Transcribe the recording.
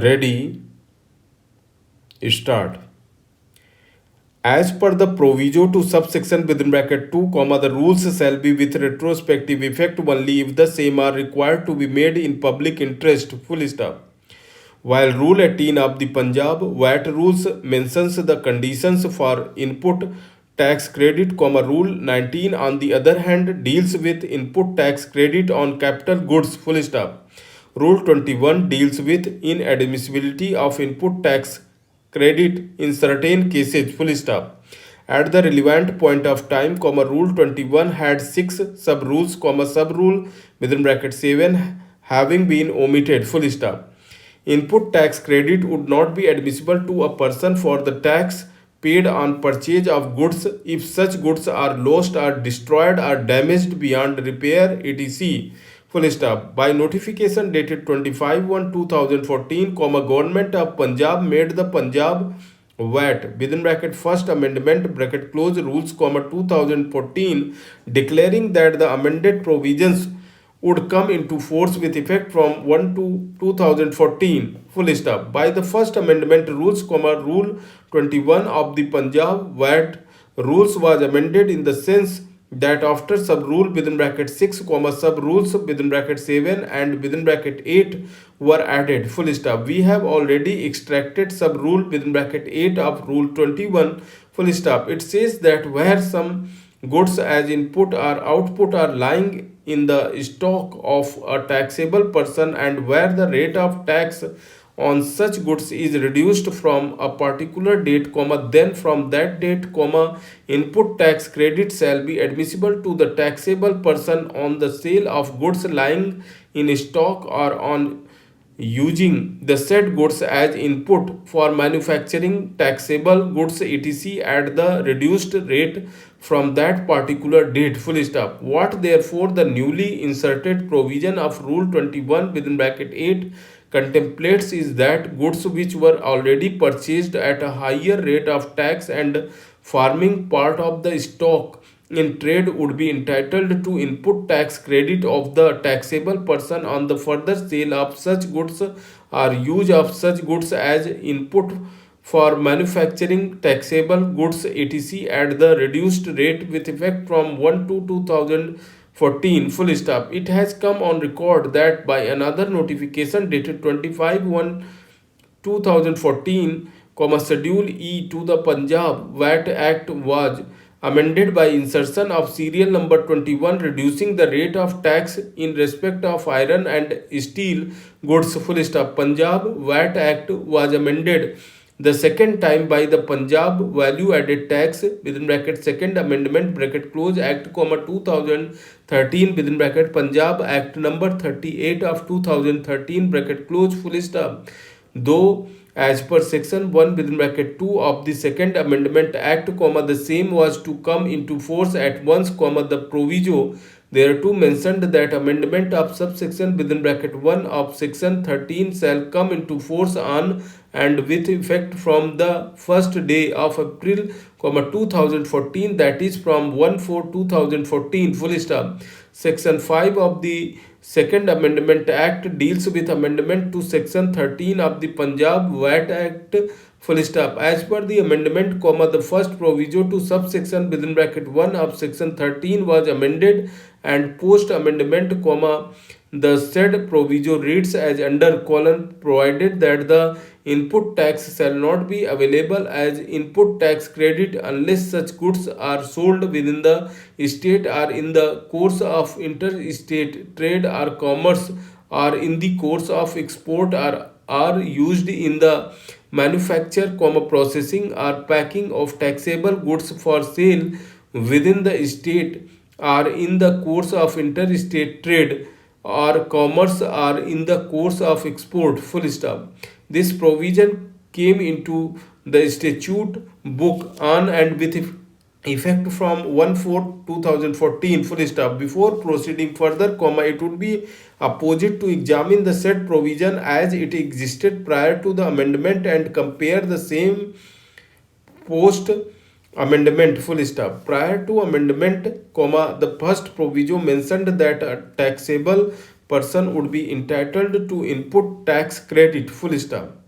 Ready, start. As per the proviso to subsection within bracket 2, comma, the rules shall be with retrospective effect only if the same are required to be made in public interest. Full stop. While Rule 18 of the Punjab VAT rules mentions the conditions for input tax credit, comma, Rule 19 on the other hand deals with input tax credit on capital goods. Full stop. Rule 21 deals with inadmissibility of input tax credit in certain cases. Full stop. At the relevant point of time, comma, Rule 21 had 6 sub rules, comma, sub rule within bracket 7 having been omitted. Full stop. Input tax credit would not be admissible to a person for the tax paid on purchase of goods if such goods are lost or destroyed or damaged beyond repair, etc. Full stop. By notification dated 25/1/2014, Government of Punjab made the Punjab VAT within bracket first amendment bracket close rules, 2014, declaring that the amended provisions would come into force with effect from 1 to 2014. Full stop. By the first amendment rules, Rule 21 of the Punjab VAT rules was amended in the sense that after sub rule within bracket 6, sub rules within bracket 7 and within bracket 8 were added. Full stop. We have already extracted sub rule within bracket 8 of Rule 21. Full stop. It says that where some goods as input or output are lying in the stock of a taxable person and where the rate of tax on such goods is reduced from a particular date, comma, then from that date, comma, input tax credit shall be admissible to the taxable person on the sale of goods lying in stock or on using the said goods as input for manufacturing taxable goods, etc., at the reduced rate from that particular date. Full stop. What therefore the newly inserted provision of Rule 21 within bracket 8 contemplates is that goods which were already purchased at a higher rate of tax and forming part of the stock in trade would be entitled to input tax credit of the taxable person on the further sale of such goods or use of such goods as input for manufacturing taxable goods, etc., at the reduced rate with effect from 1 to 2014. Full stop. It has come on record that by another notification dated 25/1/2014, Schedule E to the Punjab VAT Act was amended by insertion of serial number 21 reducing the rate of tax in respect of iron and steel goods. Full stop. Punjab VAT Act was amended the second time by the Punjab Value Added Tax within bracket second amendment bracket close Act, 2013 within bracket Punjab Act number 38 of 2013 bracket close. Full stop. Though as per section 1 within bracket 2 of the second amendment act, the same was to come into force at once, the proviso thereto mentioned that amendment of subsection within bracket 1 of section 13 shall come into force on and with effect from the first day of April, 2014, that is from 1/4/2014. Full stop. Section 5 of the Second Amendment Act deals with amendment to Section 13 of the Punjab VAT Act. Full stop. As per the amendment, the first proviso to subsection within bracket 1 of Section 13 was amended and post amendment, the said proviso reads as under provided that the input tax shall not be available as input tax credit unless such goods are sold within the state or in the course of interstate trade or commerce or in the course of export or are used in the manufacture, processing or packing of taxable goods for sale within the state or in the course of interstate trade or commerce or in the course of export. Full stop. This provision came into the statute book on and with effect from 1/4/2014. Full stop. Before proceeding further, it would be apposite to examine the said provision as it existed prior to the amendment and compare the same post amendment. Full stop. Prior to amendment, the first proviso mentioned that a taxable person would be entitled to input tax credit, full stop.